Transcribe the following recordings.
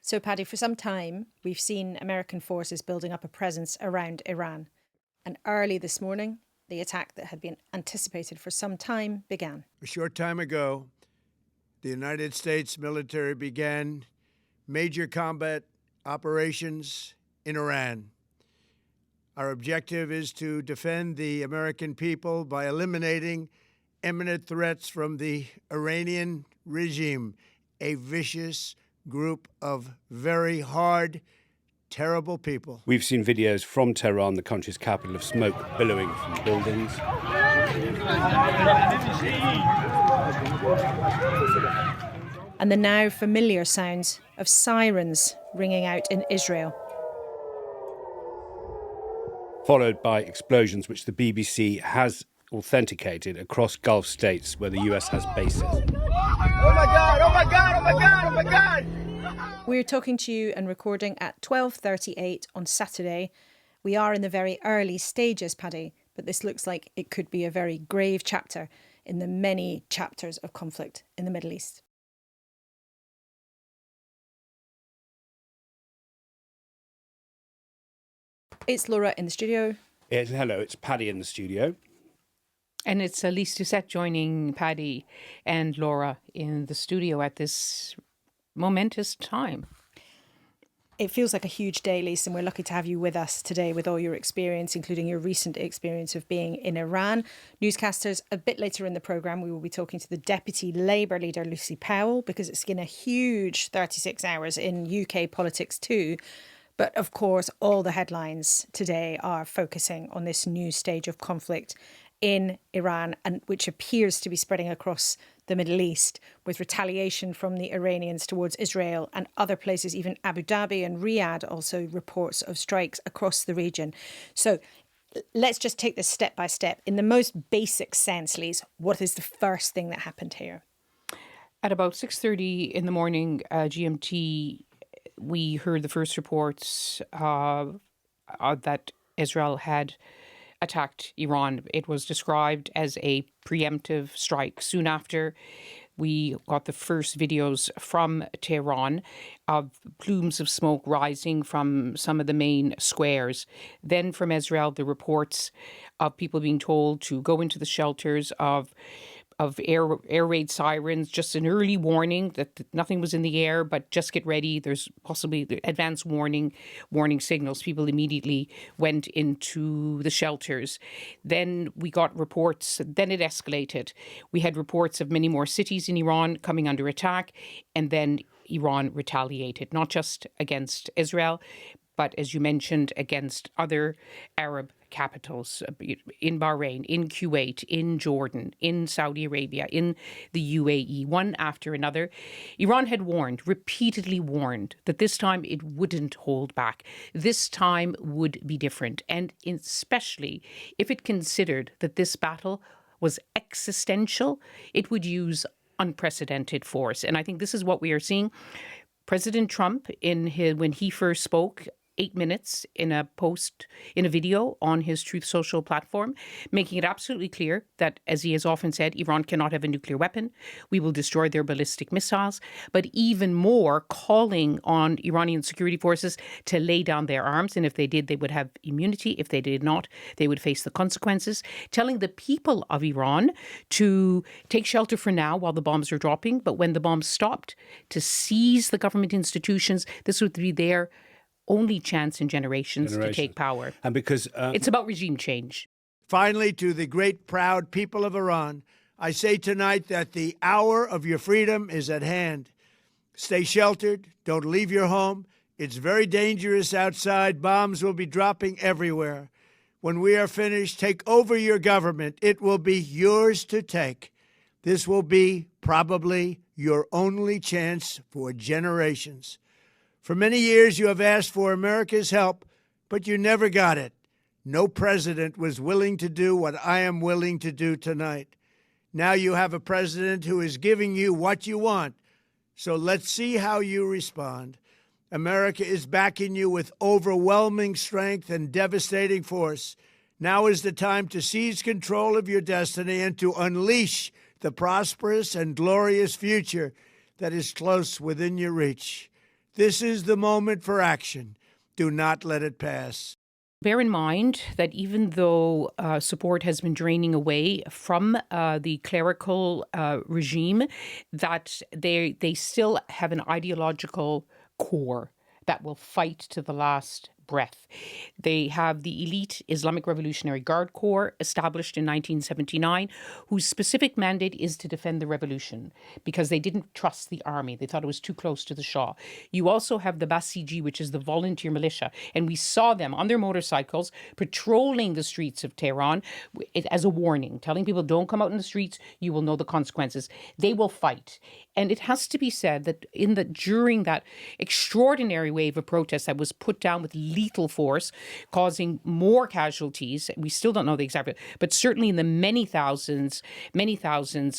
So, Paddy, for some time, we've seen American forces building up a presence around Iran. And early this morning, the attack that had been anticipated for some time began. A short time ago, the United States military began major combat operations in Iran. Our objective is to defend the American people by eliminating imminent threats from the Iranian regime, a vicious group of very hard, terrible people. We've seen videos from Tehran, the country's capital, of smoke billowing from buildings. And the now familiar sounds of sirens ringing out in Israel. Followed by explosions which the BBC has authenticated across Gulf states where the US has bases. Oh my God, oh my God, oh my God, oh my God! We're talking to you and recording at 12:38 on Saturday. We are in the very early stages, Paddy, but this looks like it could be a very grave chapter in the many chapters of conflict in the Middle East. It's Laura in the studio. Hello, it's Paddy in the studio. And it's Lyse Doucet joining Paddy and Laura in the studio at this momentous time. It feels like a huge day, Lyse, and we're lucky to have you with us today with all your experience, including your recent experience of being in Iran. Newscasters, a bit later in the programme, we will be talking to the Deputy Labour leader, Lucy Powell, because it's been a huge 36 hours in UK politics too. But of course, all the headlines today are focusing on this new stage of conflict in Iran, and which appears to be spreading across the Middle East, with retaliation from the Iranians towards Israel and other places, even Abu Dhabi and Riyadh, also reports of strikes across the region. So let's just take this step by step. In the most basic sense, Lyse, what is the first thing that happened here? At about 6:30 in the morning, GMT, we heard the first reports that Israel had attacked Iran. It was described as a preemptive strike. Soon after, we got the first videos from Tehran of plumes of smoke rising from some of the main squares. Then from Israel, the reports of people being told to go into the shelters, of air raid sirens, just an early warning that nothing was in the air, but just get ready. There's possibly the advance warning signals. People immediately went into the shelters. Then we got reports, then it escalated. We had reports of many more cities in Iran coming under attack, and then Iran retaliated, not just against Israel, but as you mentioned, against other Arab capitals in Bahrain, in Kuwait, in Jordan, in Saudi Arabia, in the UAE, one after another. Iran had repeatedly warned, that this time it wouldn't hold back. This time would be different. And especially if it considered that this battle was existential, it would use unprecedented force. And I think this is what we are seeing. President Trump, when he first spoke, 8 minutes in a video on his Truth Social platform, making it absolutely clear that, as he has often said, Iran cannot have a nuclear weapon. We will destroy their ballistic missiles. But even more, calling on Iranian security forces to lay down their arms. And if they did, they would have immunity. If they did not, they would face the consequences. Telling the people of Iran to take shelter for now while the bombs are dropping. But when the bombs stopped, to seize the government institutions. This would be their only chance in generations to take power. And because it's about regime change. Finally, to the great, proud people of Iran, I say tonight that the hour of your freedom is at hand. Stay sheltered. Don't leave your home. It's very dangerous outside. Bombs will be dropping everywhere. When we are finished, take over your government. It will be yours to take. This will be probably your only chance for generations. For many years, you have asked for America's help, but you never got it. No president was willing to do what I am willing to do tonight. Now you have a president who is giving you what you want. So let's see how you respond. America is backing you with overwhelming strength and devastating force. Now is the time to seize control of your destiny and to unleash the prosperous and glorious future that is close within your reach. This is the moment for action. Do not let it pass. Bear in mind that even though support has been draining away from the clerical regime, that they still have an ideological core that will fight to the last breath. They have the elite Islamic Revolutionary Guard Corps established in 1979, whose specific mandate is to defend the revolution because they didn't trust the army. They thought it was too close to the Shah. You also have the Basiji, which is the volunteer militia, and we saw them on their motorcycles patrolling the streets of Tehran as a warning, telling people, don't come out in the streets, you will know the consequences. They will fight. And it has to be said that during that extraordinary wave of protests that was put down with lethal force, causing more casualties, we still don't know the exact, but certainly in the many thousands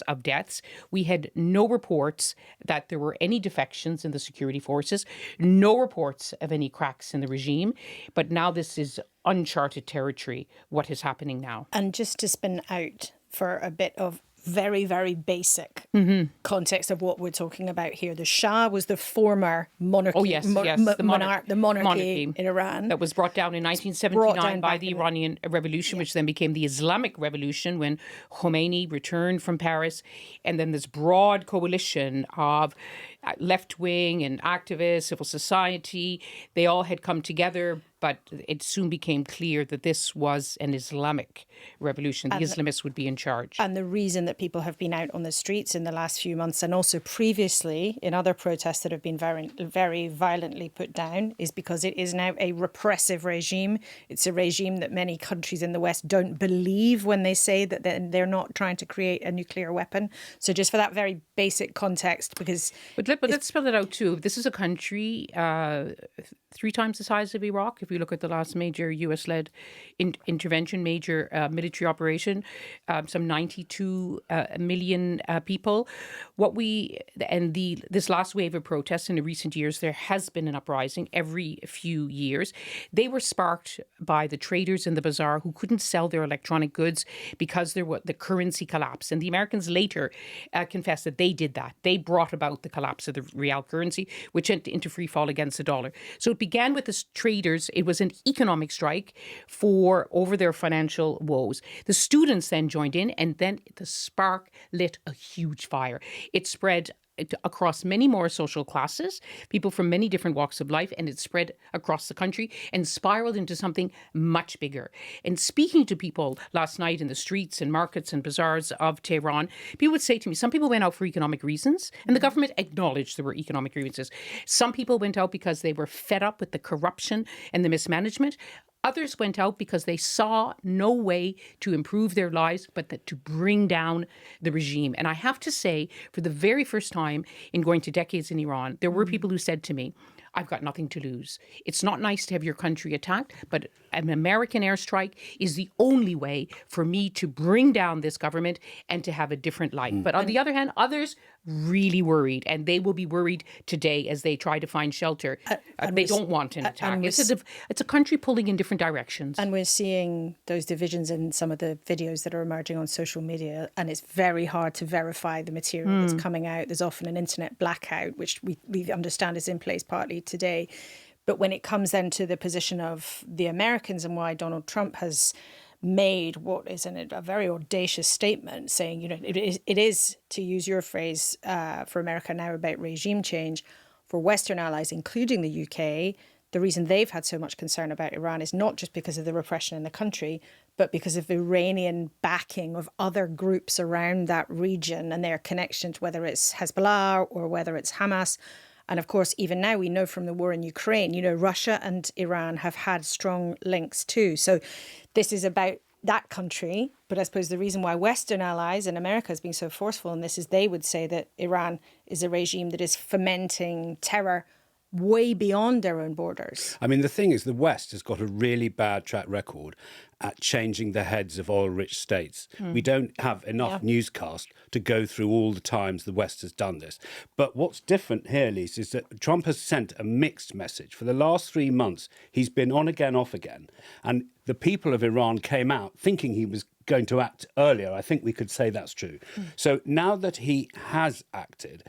of deaths, we had no reports that there were any defections in the security forces, no reports of any cracks in the regime. But now this is uncharted territory, what is happening now. And just to spin out for a bit of very, very basic context of what we're talking about here. The Shah was the former monarchy, the monarchy in Iran. That was brought down in 1979 by the Iranian Revolution, which then became the Islamic Revolution when Khomeini returned from Paris. And then this broad coalition of left-wing and activists, civil society, they all had come together, but it soon became clear that this was an Islamic revolution. The Islamists would be in charge. And the reason that people have been out on the streets in the last few months and also previously in other protests that have been very, very violently put down is because it is now a repressive regime. It's a regime that many countries in the West don't believe when they say that they're not trying to create a nuclear weapon. So just for that very basic context, because... But let's spell it out too. This is a country 3 times the size of Iraq. If we look at the last major US-led intervention, major military operation, some 92 million people. This last wave of protests in the recent years, there has been an uprising every few years. They were sparked by the traders in the bazaar who couldn't sell their electronic goods because the currency collapsed. And the Americans later confessed that they did that. They brought about the collapse of the real currency, which went into free fall against the dollar. So it began with the traders. It was an economic strike over their financial woes. The students then joined in, and then the spark lit a huge fire. It spread across many more social classes, people from many different walks of life, and it spread across the country and spiraled into something much bigger. And speaking to people last night in the streets and markets and bazaars of Tehran, people would say to me, some people went out for economic reasons, and the government acknowledged there were economic grievances. Some people went out because they were fed up with the corruption and the mismanagement. Others went out because they saw no way to improve their lives but to bring down the regime. And I have to say, for the very first time in going to decades in Iran, there were people who said to me, I've got nothing to lose. It's not nice to have your country attacked, but an American airstrike is the only way for me to bring down this government and to have a different life. But on the other hand, others really worried, and they will be worried today as they try to find shelter. They don't want an attack. It's a country pulling in different directions. And we're seeing those divisions in some of the videos that are emerging on social media, and it's very hard to verify the material that's coming out. There's often an internet blackout, which we understand is in place partly today. But when it comes then to the position of the Americans and why Donald Trump has made what is a very audacious statement saying, it is, to use your phrase, for America now about regime change, for Western allies, including the UK, the reason they've had so much concern about Iran is not just because of the repression in the country, but because of Iranian backing of other groups around that region and their connection to whether it's Hezbollah or whether it's Hamas. And of course, even now we know from the war in Ukraine, Russia and Iran have had strong links too. So this is about that country. But I suppose the reason why Western allies and America has been so forceful in this is they would say that Iran is a regime that is fomenting terror way beyond their own borders. I mean, the thing is, the West has got a really bad track record at changing the heads of oil-rich states. We don't have enough newscast to go through all the times the West has done this. But what's different here, Lyse, is that Trump has sent a mixed message. For the last 3 months, he's been on again, off again. And the people of Iran came out thinking he was going to act earlier. I think we could say that's true. So now that he has acted,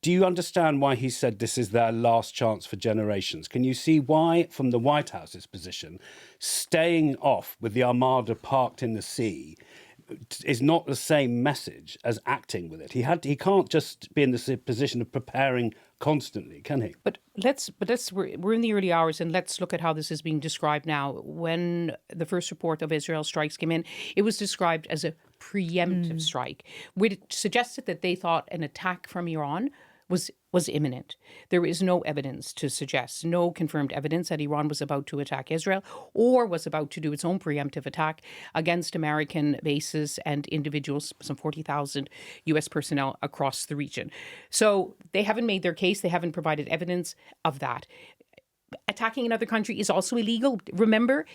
Do you understand why he said this is their last chance for generations? Can you see why, from the White House's position, staying off with the Armada parked in the sea is not the same message as acting with it? He can't just be in the position of preparing constantly, can he? But we're in the early hours, and let's look at how this is being described now. When the first report of Israel strikes came in, it was described as a preemptive strike, which suggested that they thought an attack from Iran was imminent. There is no evidence to suggest, no confirmed evidence that Iran was about to attack Israel or was about to do its own preemptive attack against American bases and individuals, some 40,000 U.S. personnel across the region. So they haven't made their case. They haven't provided evidence of that. Attacking another country is also illegal. Remember,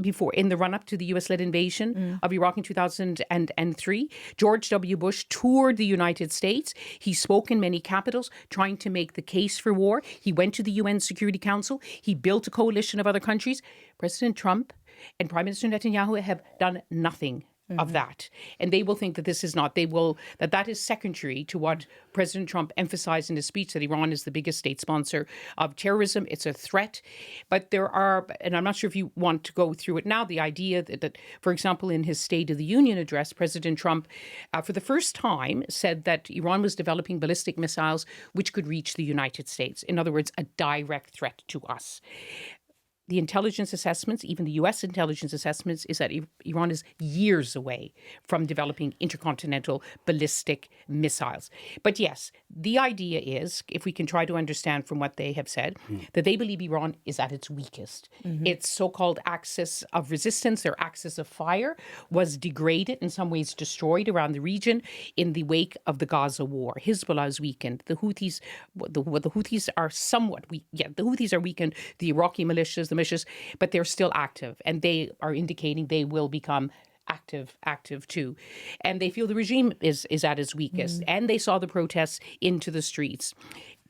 before, in the run-up to the U.S.-led invasion of Iraq in 2003, George W. Bush toured the United States. He spoke in many capitals trying to make the case for war. He went to the UN Security Council. He built a coalition of other countries. President Trump and Prime Minister Netanyahu have done nothing of that. And they will think that that is secondary to what President Trump emphasized in his speech, that Iran is the biggest state sponsor of terrorism. It's a threat. But there are, and I'm not sure if you want to go through it now, the idea that for example, in his State of the Union address, President Trump, for the first time, said that Iran was developing ballistic missiles which could reach the United States. In other words, a direct threat to us. The intelligence assessments, even the U.S. intelligence assessments, is that Iran is years away from developing intercontinental ballistic missiles. But yes, the idea is, if we can try to understand from what they have said, that they believe Iran is at its weakest. Its so-called axis of resistance, their axis of fire, was degraded, in some ways destroyed around the region in the wake of the Gaza war. Hezbollah is weakened. The Houthis are somewhat weak. Yeah, the Houthis are weakened. The Iraqi militias, but they're still active, and they are indicating they will become active too. And they feel the regime is at its weakest, and they saw the protests into the streets.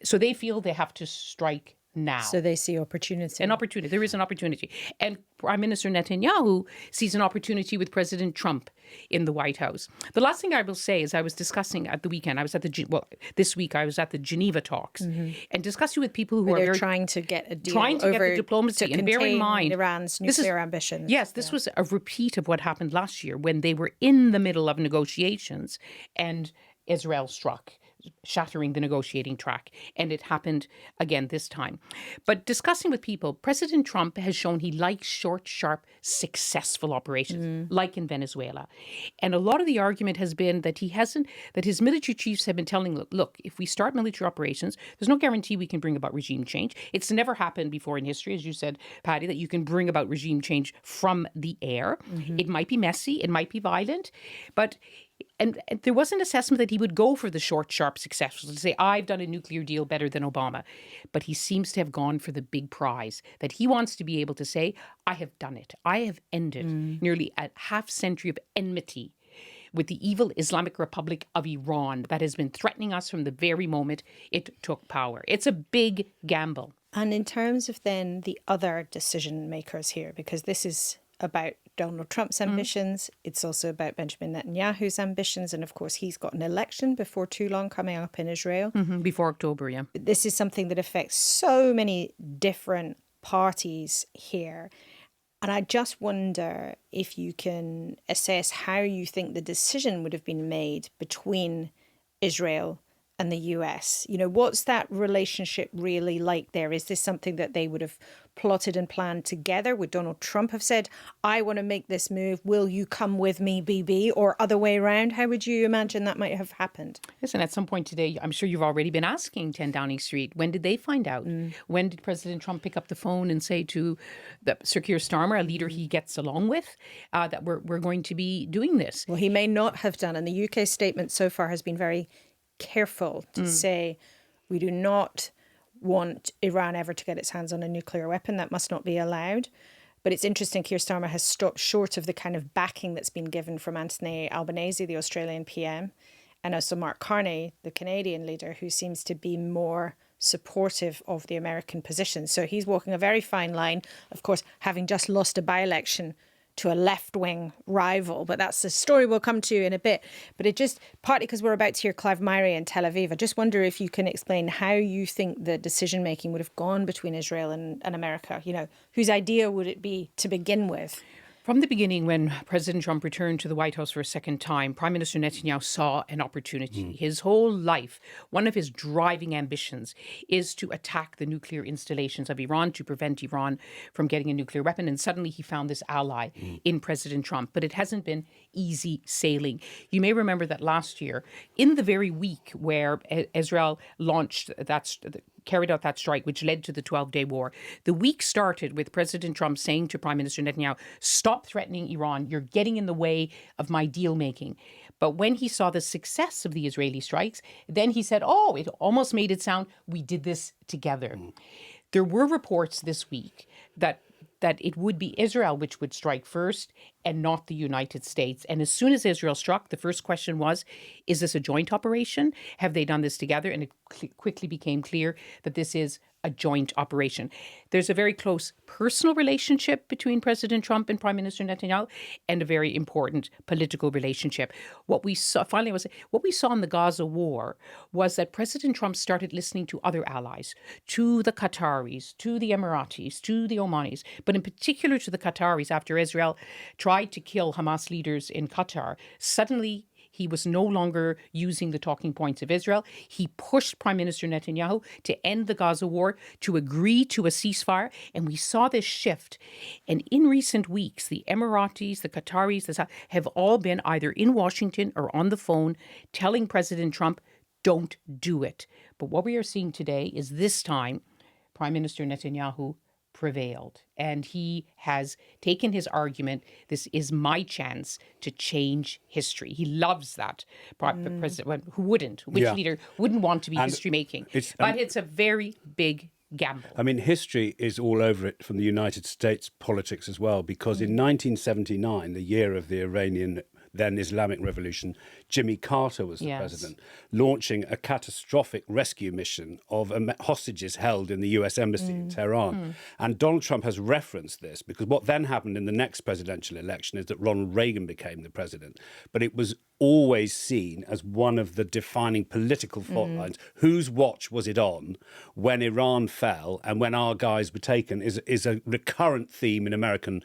So they feel they have to strike now. So they see opportunity. An opportunity. There is an opportunity. And Prime Minister Netanyahu sees an opportunity with President Trump in the White House. The last thing I will say is I was discussing at the weekend, this week I was at the Geneva talks and discussing with people who are trying to get a deal get the diplomacy. And bear in mind, Iran's nuclear ambitions. Yes, this was a repeat of what happened last year when they were in the middle of negotiations and Israel struck, shattering the negotiating track. And it happened again this time. But discussing with people, President Trump has shown he likes short, sharp, successful operations, like in Venezuela. And a lot of the argument has been that that his military chiefs have been telling, look, if we start military operations, there's no guarantee we can bring about regime change. It's never happened before in history, as you said, Patty, that you can bring about regime change from the air. It might be messy, it might be violent, but and there was an assessment that he would go for the short, sharp, successful, to say, I've done a nuclear deal better than Obama. But he seems to have gone for the big prize, that he wants to be able to say, I have done it. I have ended nearly a half century of enmity with the evil Islamic Republic of Iran that has been threatening us from the very moment it took power. It's a big gamble. And in terms of then the other decision makers here, because this is about Donald Trump's ambitions. It's also about Benjamin Netanyahu's ambitions. And of course, he's got an election before too long coming up in Israel. Before October, yeah. This is something that affects so many different parties here. And I just wonder if you can assess how you think the decision would have been made between Israel and the US. You know, what's that relationship really like there? Is this something that they would have plotted and planned together? Would Donald Trump have said, I want to make this move, will you come with me, BB? Or other way around? How would you imagine that might have happened? Listen, at some point today, I'm sure you've already been asking 10 Downing Street, when did they find out? When did President Trump pick up the phone and say to Sir Keir Starmer, a leader he gets along with, that we're going to be doing this? Well, he may not have done. And the UK statement so far has been very careful to say we do not want Iran ever to get its hands on a nuclear weapon. That must not be allowed. But it's interesting, Keir Starmer has stopped short of the kind of backing that's been given from Anthony Albanese, the Australian PM, and also Mark Carney, the Canadian leader, who seems to be more supportive of the American position. So he's walking a very fine line, of course, having just lost a by-election to a left-wing rival. But that's a story we'll come to in a bit. But it just, partly because we're about to hear Clive Myrie in Tel Aviv, I just wonder if you can explain how you think the decision-making would have gone between Israel and America. You know, whose idea would it be to begin with? From the beginning, when President Trump returned to the White House for a second time, Prime Minister Netanyahu saw an opportunity. His whole life, one of his driving ambitions is to attack the nuclear installations of Iran, to prevent Iran from getting a nuclear weapon. And suddenly he found this ally in President Trump. But it hasn't been easy sailing. You may remember that last year, in the very week where Israel carried out that strike, which led to the 12-day war. The week started with President Trump saying to Prime Minister Netanyahu, stop threatening Iran. You're getting in the way of my deal making. But when he saw the success of the Israeli strikes, then he said, it almost made it sound, we did this together. There were reports this week that it would be Israel which would strike first and not the United States. And as soon as Israel struck, the first question was, is this a joint operation? Have they done this together? And it quickly became clear that this is a joint operation. There's a very close personal relationship between President Trump and Prime Minister Netanyahu, and a very important political relationship. What we saw in the Gaza war was that President Trump started listening to other allies, to the Qataris, to the Emiratis, to the Omanis, but in particular to the Qataris. After Israel tried to kill Hamas leaders in Qatar, suddenly he was no longer using the talking points of Israel. He pushed Prime Minister Netanyahu to end the Gaza war, to agree to a ceasefire. And we saw this shift. And in recent weeks, the Emiratis, the Qataris, have all been either in Washington or on the phone telling President Trump, don't do it. But what we are seeing today is this time, Prime Minister Netanyahu prevailed. And he has taken his argument, this is my chance to change history. He loves that. President, who wouldn't? Which leader wouldn't want to be history making? But it's a very big gamble. I mean, history is all over it from the United States politics as well, because in 1979, the year of the Iranian then Islamic Revolution, Jimmy Carter was the president, launching a catastrophic rescue mission of hostages held in the US Embassy in Tehran. And Donald Trump has referenced this because what then happened in the next presidential election is that Ronald Reagan became the president. But it was always seen as one of the defining political fault lines. Whose watch was it on when Iran fell and when our guys were taken is a recurrent theme in American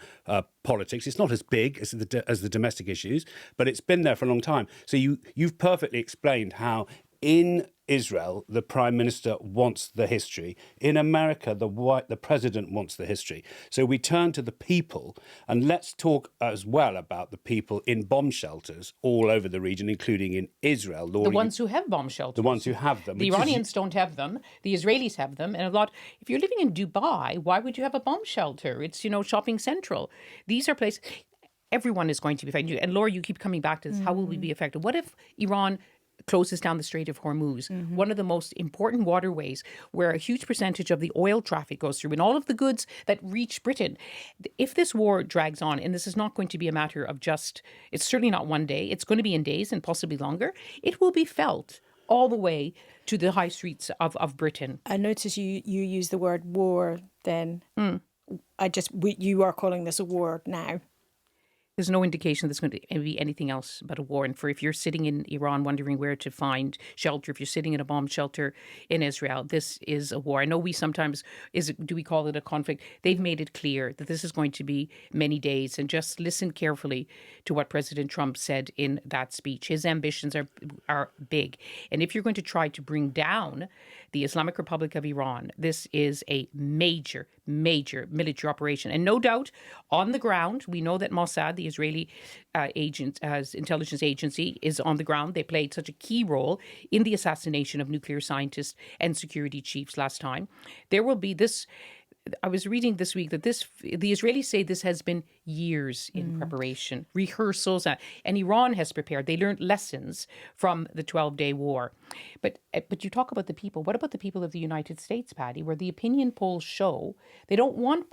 politics. It's not as big as the domestic issues, but it's been there for a long time. So you've perfectly explained how in Israel, the prime minister wants the history. In America, the president wants the history. So we turn to the people, and let's talk as well about the people in bomb shelters all over the region, including in Israel. The ones who have bomb shelters. The ones who have them. The Iranians don't have them. The Israelis have them. And if you're living in Dubai, why would you have a bomb shelter? It's, shopping central. These are places, everyone is going to be affected. And Laura, you keep coming back to this. How will we be affected? What if Iran closes down the Strait of Hormuz, one of the most important waterways where a huge percentage of the oil traffic goes through and all of the goods that reach Britain? If this war drags on, and this is not going to be a matter of it's certainly not one day, it's going to be in days and possibly longer, it will be felt all the way to the high streets of Britain. I notice you use the word war then. You are calling this a war now. There's no indication there's going to be anything else but a war. And if you're sitting in Iran wondering where to find shelter, if you're sitting in a bomb shelter in Israel, this is a war. I know we sometimes, do we call it a conflict? They've made it clear that this is going to be many days. And just listen carefully to what President Trump said in that speech. His ambitions are big. And if you're going to try to bring down the Islamic Republic of Iran, this is a major, major military operation. And no doubt, on the ground, we know that Mossad, the Israeli intelligence agency, is on the ground. They played such a key role in the assassination of nuclear scientists and security chiefs last time. There will be this. I was reading this week that the Israelis say this has been years in preparation, rehearsals, and Iran has prepared. They learned lessons from the 12-day war. But you talk about the people. What about the people of the United States, Paddy, where the opinion polls show they don't want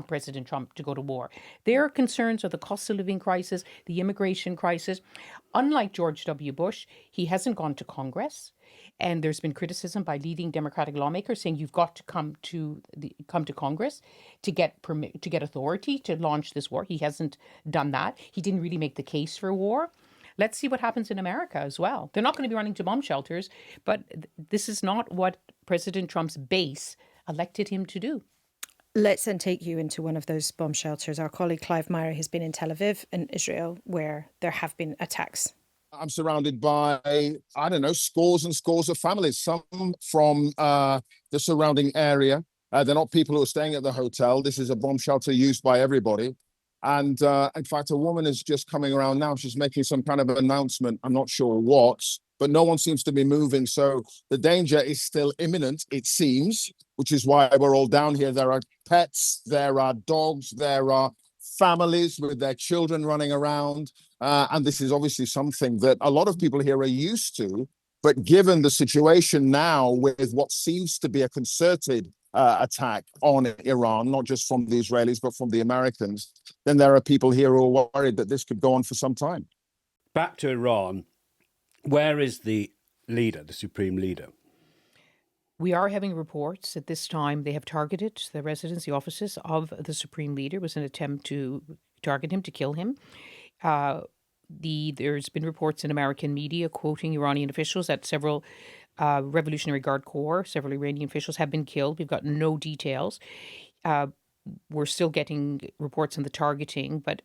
President Trump to go to war. Their concerns are the cost of living crisis, the immigration crisis. Unlike George W. Bush, he hasn't gone to Congress. And there's been criticism by leading Democratic lawmakers saying you've got to come to Congress to get authority to launch this war. He hasn't done that. He didn't really make the case for war. Let's see what happens in America as well. They're not going to be running to bomb shelters, but this is not what President Trump's base elected him to do. Let's then take you into one of those bomb shelters. Our colleague Clive Myra has been in Tel Aviv in Israel, where there have been attacks. I'm surrounded by, I don't know, scores and scores of families, some from the surrounding area. They're not people who are staying at the hotel. This is a bomb shelter used by everybody. And in fact, a woman is just coming around now. She's making some kind of announcement. I'm not sure what, but no one seems to be moving. So the danger is still imminent, it seems, which is why we're all down here. There are pets, there are dogs, there are families with their children running around. And this is obviously something that a lot of people here are used to. But given the situation now with what seems to be a concerted attack on Iran, not just from the Israelis, but from the Americans, then there are people here who are worried that this could go on for some time. Back to Iran, where is the leader, the supreme leader? We are having reports at this time they have targeted the residence, the offices of the supreme leader. It was an attempt to target him, to kill him. There's been reports in American media quoting Iranian officials that several Revolutionary Guard Corps, several Iranian officials have been killed. We've got no details. We're still getting reports on the targeting, but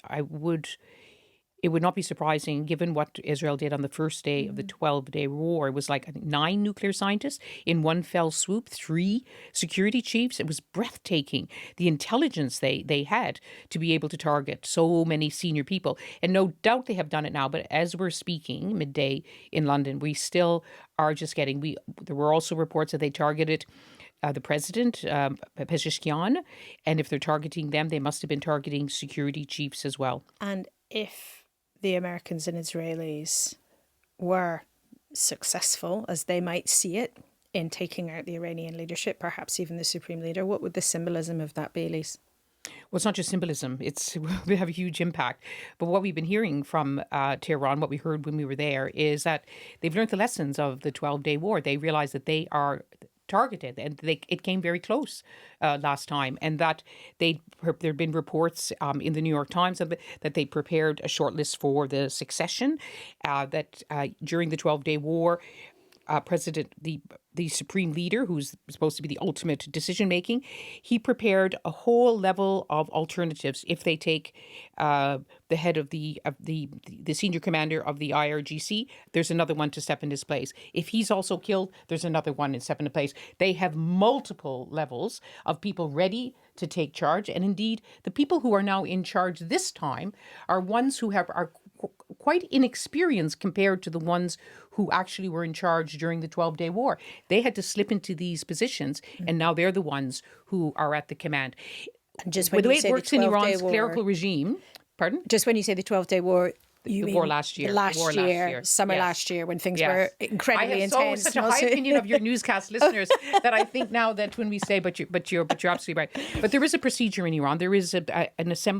it would not be surprising, given what Israel did on the first day of the 12-day war. It was like, I think, 9 nuclear scientists in one fell swoop, 3 security chiefs. It was breathtaking, the intelligence they had to be able to target so many senior people. And no doubt they have done it now. But as we're speaking, midday in London, we still are just getting... There were also reports that they targeted the president, Pezeshkian. And if they're targeting them, they must have been targeting security chiefs as well. And if the Americans and Israelis were successful, as they might see it, in taking out the Iranian leadership, perhaps even the supreme leader, what would the symbolism of that be, Lyse? Well, it's not just symbolism. It will have a huge impact. But what we've been hearing from Tehran, what we heard when we were there, is that they've learned the lessons of the 12-day war. They realize that they are targeted, and it came very close last time, and that there have been reports in the New York Times that they prepared a short list for the succession, that during the 12-day war, the supreme leader, who's supposed to be the ultimate decision making, he prepared a whole level of alternatives. If they take the head of the senior commander of the IRGC, there's another one to step in his place. If he's also killed, there's another one to step into place. They have multiple levels of people ready to take charge, and indeed, the people who are now in charge this time are ones who are quite inexperienced compared to the ones who actually were in charge during the 12-day war. They had to slip into these positions, and now they're the ones who are at the command. And just when the you way say it works the in 12-day Iran's war, clerical regime, pardon? Just when you say the 12-day war, you the mean war last year. Last War year, summer yes. last year, when things Yes. were incredibly I have intense. such a high opinion of your newscast listeners that I think now that when we say, but you're absolutely right. But there is a procedure in Iran. There is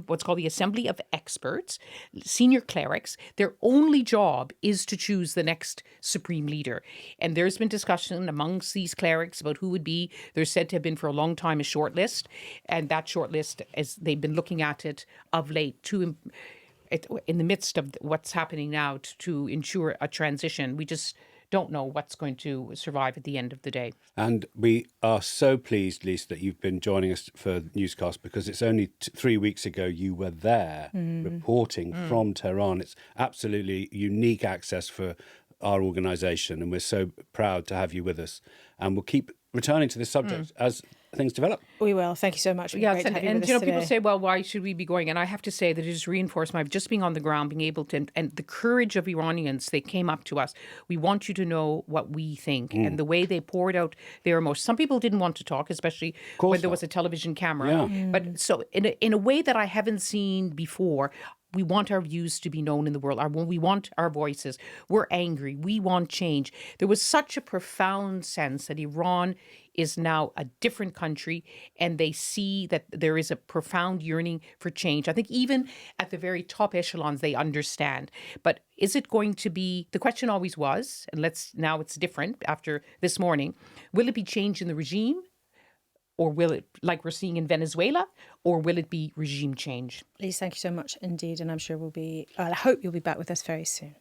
what's called the Assembly of Experts, senior clerics. Their only job is to choose the next supreme leader. And there's been discussion amongst these clerics about who would be. There's said to have been for a long time a short list, and that short list, as they've been looking at it of late, in the midst of what's happening now to ensure a transition. We just don't know what's going to survive at the end of the day. And we are so pleased, Lyse, that you've been joining us for Newscast, because it's only 3 weeks ago you were there reporting from Tehran. It's absolutely unique access for our organisation, and we're so proud to have you with us. And we'll keep returning to this subject as things develop. We will. Thank you so much. Yes, and people say, well, why should we be going? And I have to say that it has reinforced my just being on the ground, being able to, and the courage of Iranians. They came up to us. We want you to know what we think, and the way they poured out their emotions. Some people didn't want to talk, especially when there was a television camera. Yeah. But so in a way that I haven't seen before, we want our views to be known in the world. We want our voices. We're angry. We want change. There was such a profound sense that Iran is now a different country, and they see that there is a profound yearning for change. I think even at the very top echelons, they understand. But is it going to be, the question always was, and now it's different after this morning, will it be change in the regime? Or will it, like we're seeing in Venezuela, or will it be regime change? Lyse, thank you so much indeed. And I'm sure I hope you'll be back with us very soon.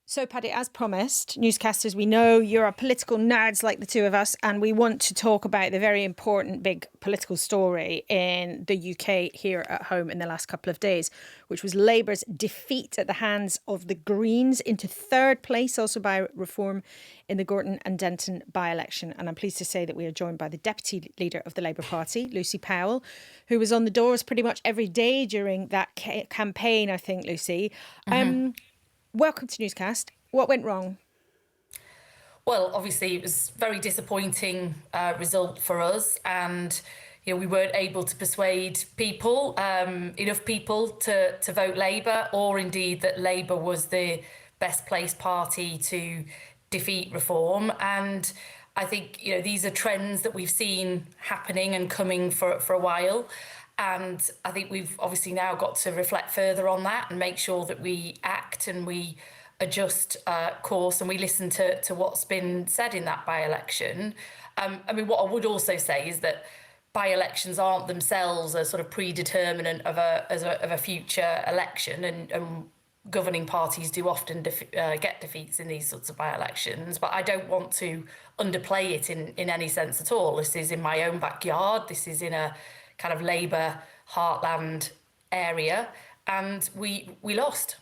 So, Paddy, as promised, newscasters, we know you're a political nerds like the two of us, and we want to talk about the very important big political story in the UK here at home in the last couple of days, which was Labour's defeat at the hands of the Greens into third place, also by Reform, in the Gorton and Denton by-election. And I'm pleased to say that we are joined by the Deputy Leader of the Labour Party, Lucy Powell, who was on the doors pretty much every day during that campaign, I think, Lucy. Welcome to Newscast. What went wrong? Well, obviously, it was a very disappointing result for us, and we weren't able to persuade people, enough people, to vote Labour, or indeed that Labour was the best placed party to defeat Reform. And I think these are trends that we've seen happening and coming for a while. And I think we've obviously now got to reflect further on that and make sure that we act and we adjust course and we listen to what's been said in that by-election. I mean, what I would also say is that by-elections aren't themselves a sort of predeterminant of a future election, and governing parties do often get defeats in these sorts of by-elections. But I don't want to underplay it in any sense at all. This is in my own backyard. This is in a kind of Labour heartland area, and we lost.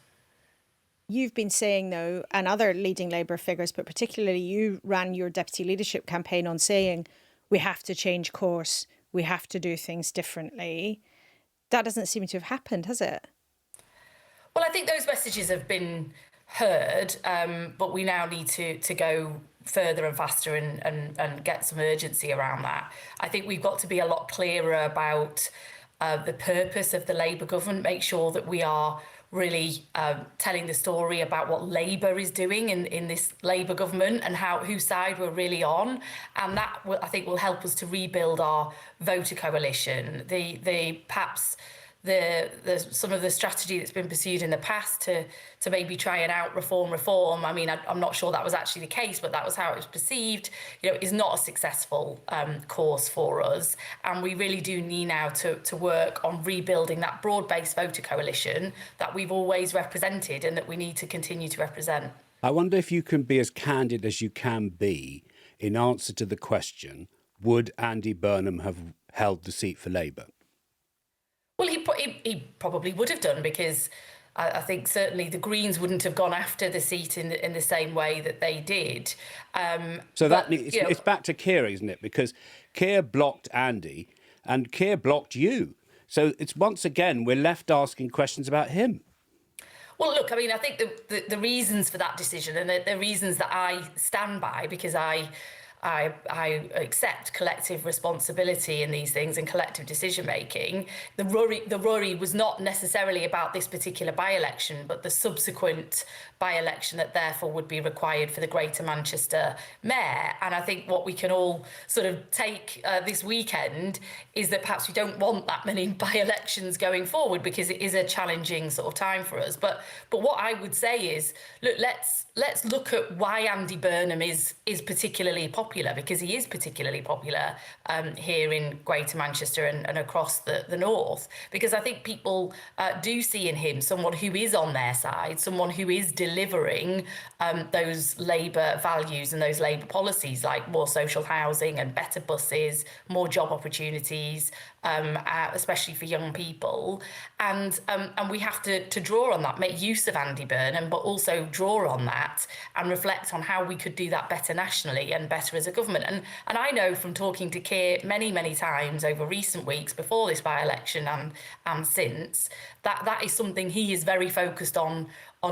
You've been saying, though, and other leading Labour figures, but particularly you ran your deputy leadership campaign on saying we have to change course, we have to do things differently. That doesn't seem to have happened, has it? Well, I think those messages have been heard, but we now need to go further and faster and get some urgency around that. I think we've got to be a lot clearer about the purpose of the Labour government, make sure that we are really telling the story about what Labour is doing in this Labour government and whose side we're really on. And that, I think, will help us to rebuild our voter coalition. Perhaps some of the strategy that's been pursued in the past to maybe try and reform. I mean, I'm not sure that was actually the case, but that was how it was perceived. Is not a successful course for us, and we really do need now to work on rebuilding that broad-based voter coalition that we've always represented and that we need to continue to represent. I wonder if you can be as candid as you can be in answer to the question: would Andy Burnham have held the seat for Labour? Well, he probably would have done, because I think certainly the Greens wouldn't have gone after the seat in the same way that they did. It's back to Keir, isn't it? Because Keir blocked Andy and Keir blocked you. So it's once again, we're left asking questions about him. Well, look, I mean, I think the reasons for that decision and the reasons that I stand by, because I accept collective responsibility in these things and collective decision making. The worry was not necessarily about this particular by-election, but the subsequent by-election that therefore would be required for the Greater Manchester mayor. And I think what we can all sort of take this weekend is that perhaps we don't want that many by-elections going forward, because it is a challenging sort of time for us. But what I would say is, look, let's look at why Andy Burnham is particularly popular, because he is particularly popular here in Greater Manchester and across the north, because I think people do see in him someone who is on their side, someone who is delivering those Labour values and those Labour policies, like more social housing and better buses, more job opportunities, especially for young people. And we have to draw on that, make use of Andy Burnham, but also draw on that and reflect on how we could do that better nationally and better as a government. And I know from talking to Keir many times over recent weeks before this by-election and since, that is something he is very focused on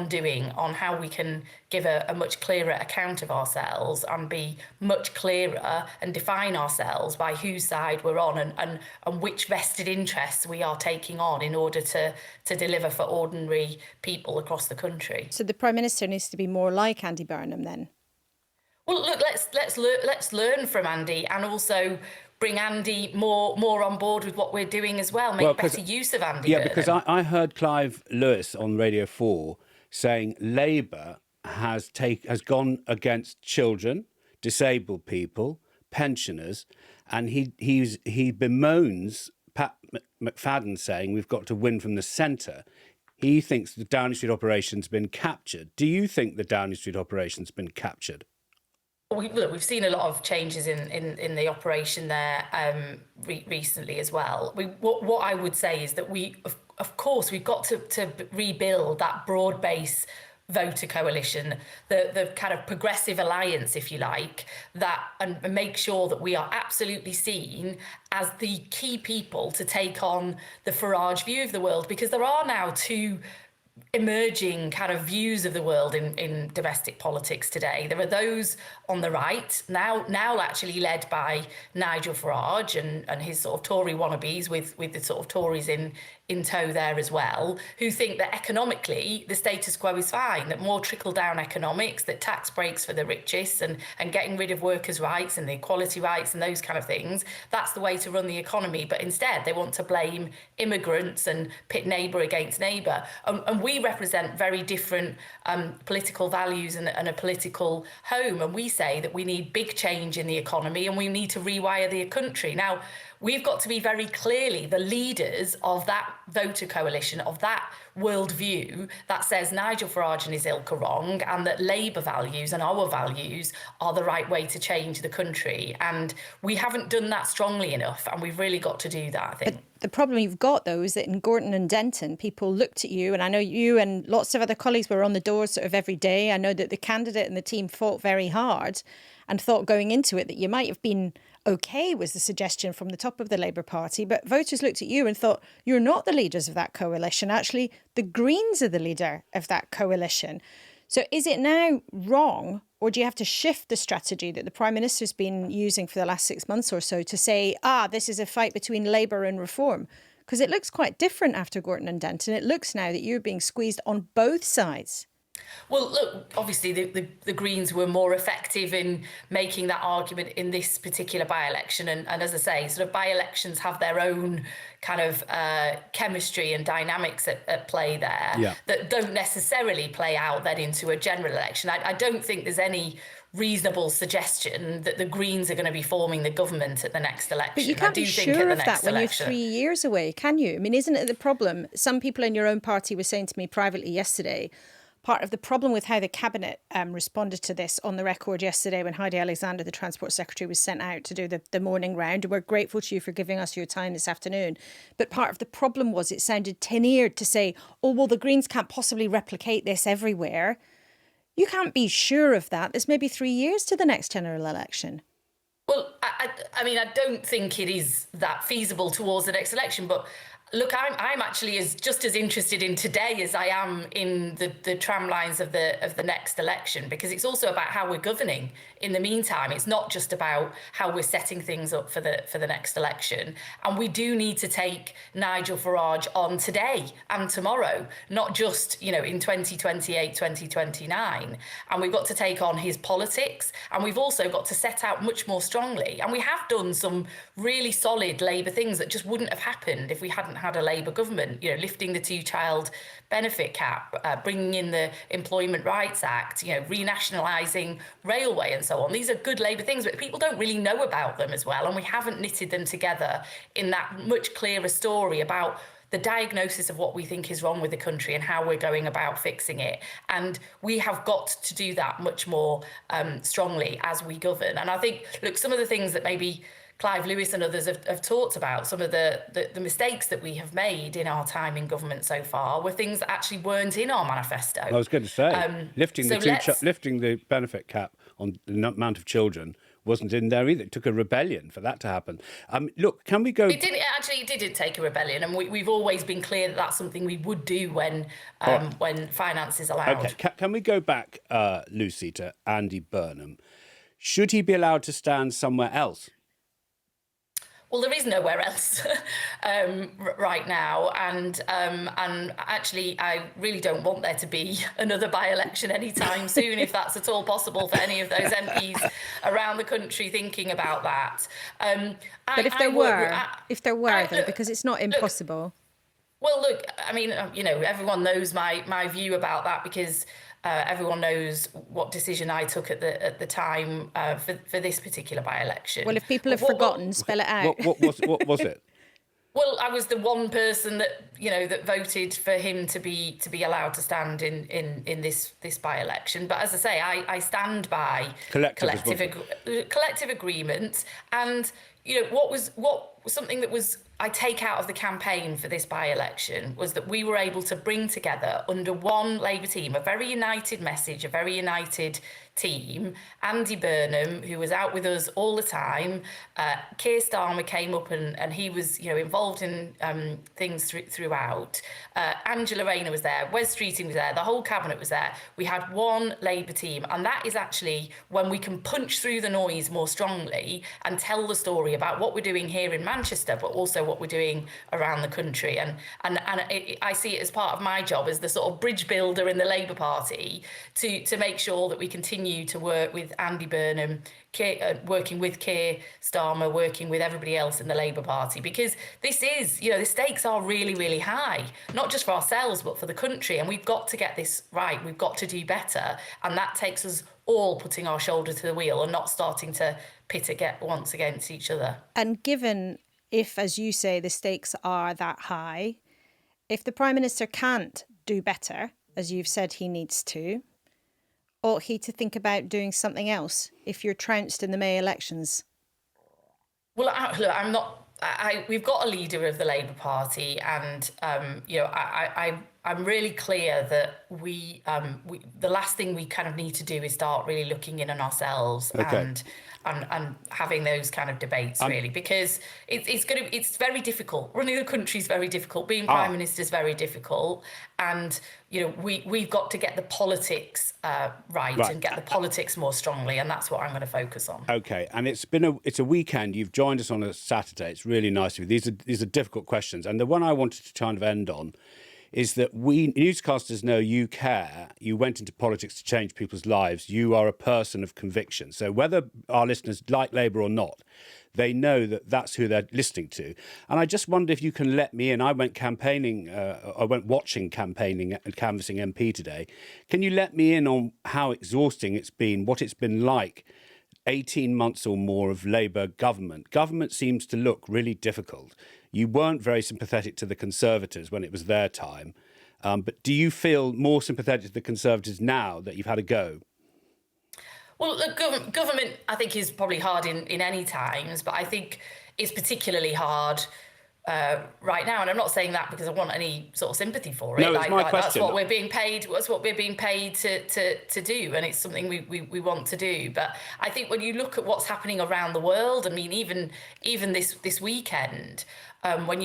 doing, on how we can give a much clearer account of ourselves and be much clearer and define ourselves by whose side we're on and which vested interests we are taking on in order to deliver for ordinary people across the country. So the Prime Minister needs to be more like Andy Burnham then? Well, look, let's learn from Andy and also bring Andy more on board with what we're doing as well, make better use of Andy. Yeah, because I heard Clive Lewis on Radio 4 saying Labour has gone against children, disabled people, pensioners, and he bemoans Pat McFadden saying we've got to win from the centre. He thinks the Downing Street operation's been captured. Do you think the Downing Street operation's been captured? We've seen a lot of changes in the operation there recently as well. What I would say is that of course, we've got to rebuild that broad base voter coalition, the kind of progressive alliance, if you like, and make sure that we are absolutely seen as the key people to take on the Farage view of the world, because there are now two emerging kind of views of the world in domestic politics today. There are those on the right, now actually led by Nigel Farage and his sort of Tory wannabes with the sort of Tories in tow there as well, who think that economically the status quo is fine, that more trickle-down economics, that tax breaks for the richest and getting rid of workers' rights and the equality rights and those kind of things, that's the way to run the economy. But instead they want to blame immigrants and pit neighbour against neighbour. And we represent very different political values and a political home. And we say that we need big change in the economy and we need to rewire the country. Now, we've got to be very clearly the leaders of that voter coalition, of that worldview that says Nigel Farage and his ilk are wrong and that Labour values and our values are the right way to change the country. And we haven't done that strongly enough, and we've really got to do that, I think. But the problem you've got, though, is that in Gorton and Denton, people looked at you, and I know you and lots of other colleagues were on the doors sort of every day. I know that the candidate and the team fought very hard and thought going into it that you might have been OK, was the suggestion from the top of the Labour Party. But voters looked at you and thought, you're not the leaders of that coalition. Actually, the Greens are the leader of that coalition. So is it now wrong, or do you have to shift the strategy that the Prime Minister's been using for the last 6 months or so to say, this is a fight between Labour and Reform? Because it looks quite different after Gorton and Denton. It looks now that you're being squeezed on both sides. Well, look, obviously the Greens were more effective in making that argument in this particular by-election. And as I say, sort of by-elections have their own kind of chemistry and dynamics at play there that don't necessarily play out then into a general election. I don't think there's any reasonable suggestion that the Greens are going to be forming the government at the next election. But you can't be sure of that when you're 3 years away, can you? I mean, isn't it the problem? Some people in your own party were saying to me privately yesterday, part of the problem with how the Cabinet responded to this on the record yesterday when Heidi Alexander, the Transport Secretary, was sent out to do the morning round. And we're grateful to you for giving us your time this afternoon. But part of the problem was it sounded tin-eared to say, the Greens can't possibly replicate this everywhere. You can't be sure of that. There's maybe 3 years to the next general election. Well, I mean, I don't think it is that feasible towards the next election, but look, I'm actually just as interested in today as I am in the tram lines of the next election, because it's also about how we're governing in the meantime. It's not just about how we're setting things up for the next election. And we do need to take Nigel Farage on today and tomorrow, not just, in 2028, 2029. And we've got to take on his politics. And we've also got to set out much more strongly. And we have done some really solid Labour things that just wouldn't have happened if we hadn't had a Labour government, lifting the two-child benefit cap, bringing in the Employment Rights Act, renationalising railway and so on. These are good Labour things, but people don't really know about them as well. And we haven't knitted them together in that much clearer story about the diagnosis of what we think is wrong with the country and how we're going about fixing it. And we have got to do that much more strongly as we govern. And I think, look, some of the things that maybe Clive Lewis and others have talked about, some of the mistakes that we have made in our time in government so far were things that actually weren't in our manifesto. I was going to say, lifting the benefit cap on the amount of children wasn't in there either. It took a rebellion for that to happen. Look, can we go... It didn't take a rebellion, and we've always been clear that that's something we would do when finance is allowed. Okay, can we go back, Lucy, to Andy Burnham? Should he be allowed to stand somewhere else? Well, there is nowhere else right now, and actually, I really don't want there to be another by-election anytime soon, if that's at all possible for any of those MPs around the country thinking about that. But if there were, though, because it's not impossible. Well, look, I mean, everyone knows my view about that, because everyone knows what decision I took at the time for this particular by-election. Well, if people have forgotten, spell it out. What was it? Well, I was the one person that that voted for him to be allowed to stand in this by-election. But as I say, I stand by collective agreement, and something that was I take out of the campaign for this by-election was that we were able to bring together under one Labour team a very united message, a very united team. Andy Burnham, who was out with us all the time, Keir Starmer came up and he was involved in things throughout. Angela Rayner was there, Wes Streeting was there, the whole cabinet was there. We had one Labour team, and that is actually when we can punch through the noise more strongly and tell the story about what we're doing here in Manchester, but also what we're doing around the country. And I see it as part of my job as the sort of bridge builder in the Labour Party to make sure that we continue to work with Andy Burnham, working with Keir Starmer, working with everybody else in the Labour Party, because this is, the stakes are really, really high, not just for ourselves, but for the country. And we've got to get this right. We've got to do better. And that takes us all putting our shoulder to the wheel and not starting to pit once against each other. And given, if, as you say, the stakes are that high, if the Prime Minister can't do better, as you've said he needs to, ought he to think about doing something else if you're trounced in the May elections? Well, look, I'm not. We've got a leader of the Labour Party, and I'm really clear that we the last thing we kind of need to do is start really looking in on ourselves and having those kind of debates, really, because it's very difficult. Running the country is very difficult. Being Prime Minister is very difficult, and we've got to get the politics right and get the politics more strongly, and that's what I'm going to focus on. Okay, and it's a weekend. You've joined us on a Saturday. It's really nice of you. These are difficult questions, and the one I wanted to kind of end on is that we newscasters know you care. You went into politics to change people's lives. You are a person of conviction. So whether our listeners like Labour or not, they know that that's who they're listening to. And I just wonder if you can let me in. I went campaigning, I went watching campaigning and canvassing MP today. Can you let me in on how exhausting it's been, what it's been like 18 months or more of Labour government? Government seems to look really difficult. You weren't very sympathetic to the Conservatives when it was their time. But do you feel more sympathetic to the Conservatives now that you've had a go? Well, look, government, I think, is probably hard in any times, but I think it's particularly hard right now. And I'm not saying that because I want any sort of sympathy for it. No, it's my question. That's what we're being paid. That's what we're being paid to do, and it's something we want to do. But I think when you look at what's happening around the world, I mean, even this weekend, when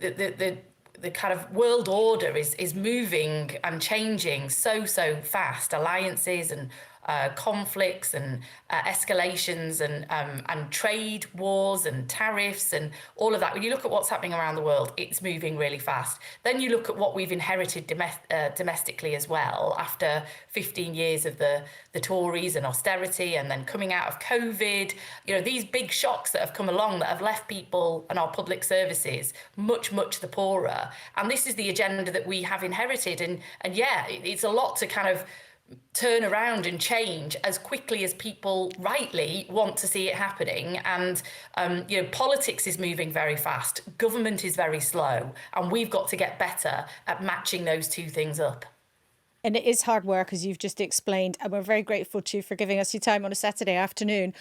the kind of world order is moving and changing so fast, alliances and conflicts and escalations and trade wars and tariffs and all of that. When you look at what's happening around the world, it's moving really fast. Then you look at what we've inherited domestically as well, after 15 years of the Tories and austerity, and then coming out of COVID. These big shocks that have come along that have left people and our public services much the poorer. And this is the agenda that we have inherited. And yeah, it's a lot to kind of turn around and change as quickly as people rightly want to see it happening. And politics is moving very fast, government is very slow, and we've got to get better at matching those two things up. And it is hard work, as you've just explained, and we're very grateful to you for giving us your time on a Saturday afternoon.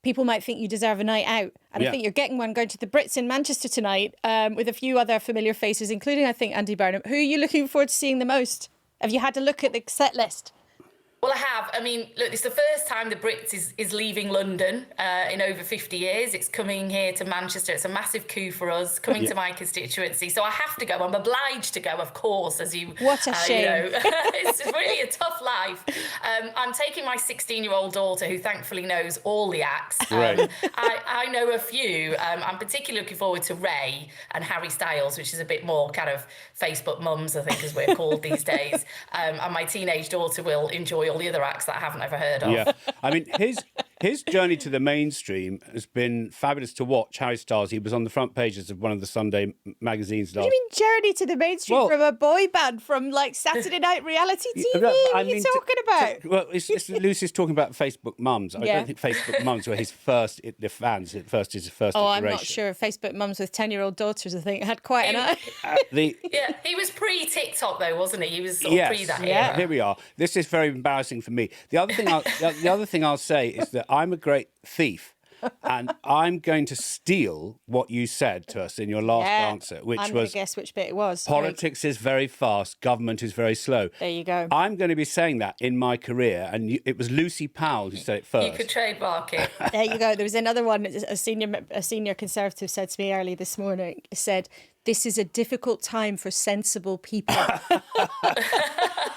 People might think you deserve a night out, and I think you're getting one going to the Brits in Manchester tonight, with a few other familiar faces, including, I think, Andy Burnham. Who are you looking forward to seeing the most? Have you had a look at the set list? Well, I have. I mean, look, it's the first time the Brits is leaving London in over 50 years. It's coming here to Manchester. It's a massive coup for us, coming to my constituency. So I have to go. I'm obliged to go, of course, as you... What a shame. It's really a tough life. I'm taking my 16-year-old daughter, who thankfully knows all the acts. Right. I know a few. I'm particularly looking forward to Ray and Harry Styles, which is a bit more kind of Facebook mums, I think, as we're called these days. And my teenage daughter will enjoy all the other acts that I haven't ever heard of. Yeah, I mean, his journey to the mainstream has been fabulous to watch. Harry Styles, he was on the front pages of one of the Sunday magazines last. What do you mean journey to the mainstream from a boy band from like Saturday night reality TV? What are you talking about? Well, Lucy's talking about Facebook mums. I don't think Facebook mums were his first, the fans, his first Oh, I'm iteration. not sure. Facebook mums with 10-year-old daughters, I think, had quite an eye. Yeah, he was pre-TikTok though, wasn't he? He was sort of pre that era. Here we are. This is very embarrassing for me. The other thing I'll say is that I'm a great thief. And I'm going to steal what you said to us in your last answer, which I'm was... going to guess which bit it was. Politics is very fast, government is very slow. There you go. I'm going to be saying that in my career, and it was Lucy Powell who said it first. You could trademark it. There you go. There was another one. A senior Conservative said to me early this morning, said, "This is a difficult time for sensible people."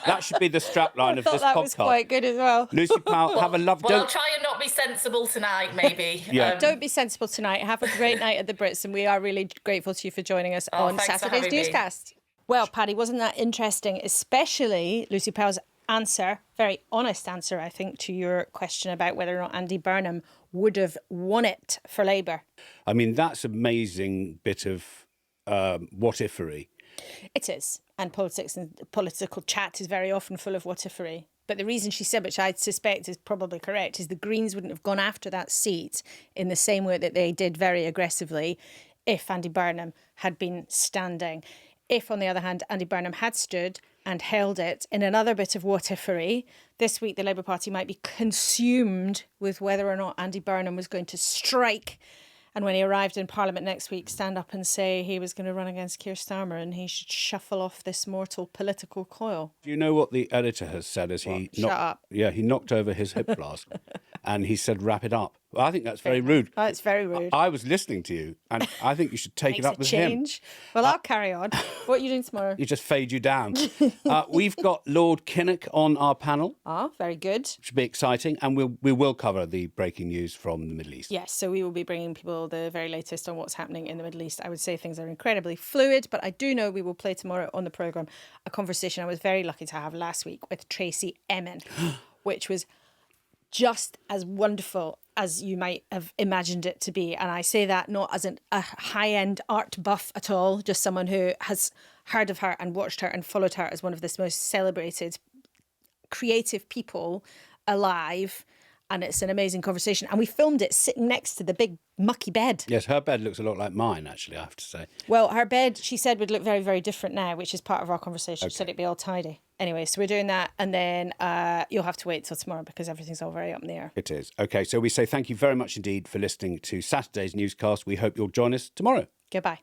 That should be the strapline of this podcast. That was quite good as well. Lucy Powell, have a love. Well, I'll try and not be sensible tonight, maybe. Don't be sensible tonight. Have a great night at the Brits, and we are really grateful to you for joining us on Saturday's newscast. Well, Paddy, wasn't that interesting? Especially Lucy Powell's answer, very honest answer, I think, to your question about whether or not Andy Burnham would have won it for Labour. I mean, that's an amazing bit of what-ifery. It is. And politics and political chat is very often full of what-ifery. But the reason she said, which I suspect is probably correct, is the Greens wouldn't have gone after that seat in the same way that they did very aggressively if Andy Burnham had been standing. If, on the other hand, Andy Burnham had stood and held it in another bit of what-ifery, this week the Labour Party might be consumed with whether or not Andy Burnham was going to strike and when he arrived in Parliament next week, stand up and say he was going to run against Keir Starmer and he should shuffle off this mortal political coil. Do you know what the editor has said as he Shut up. Yeah, he knocked over his hip flask and he said, wrap it up. Well, I think that's very rude. Oh, it's very rude. I was listening to you and I think you should take it up with him. Well, I'll carry on. What are you doing tomorrow? You just fade you down. We've got Lord Kinnock on our panel. Ah, very good. Should be exciting. And we will cover the breaking news from the Middle East. Yes, so we will be bringing people the very latest on what's happening in the Middle East. I would say things are incredibly fluid, but I do know we will play tomorrow on the programme a conversation I was very lucky to have last week with Tracy Emin, which was just as wonderful as you might have imagined it to be. And I say that not as a high-end art buff at all, just someone who has heard of her and watched her and followed her as one of the most celebrated creative people alive. And it's an amazing conversation. And we filmed it sitting next to the big mucky bed. Yes, her bed looks a lot like mine, actually, I have to say. Well, her bed, she said, would look very, very different now, which is part of our conversation. Okay. She said it'd be all tidy. Anyway, so we're doing that. And then you'll have to wait till tomorrow because everything's all very up in the air. It is. OK, so we say thank you very much indeed for listening to Saturday's newscast. We hope you'll join us tomorrow. Goodbye.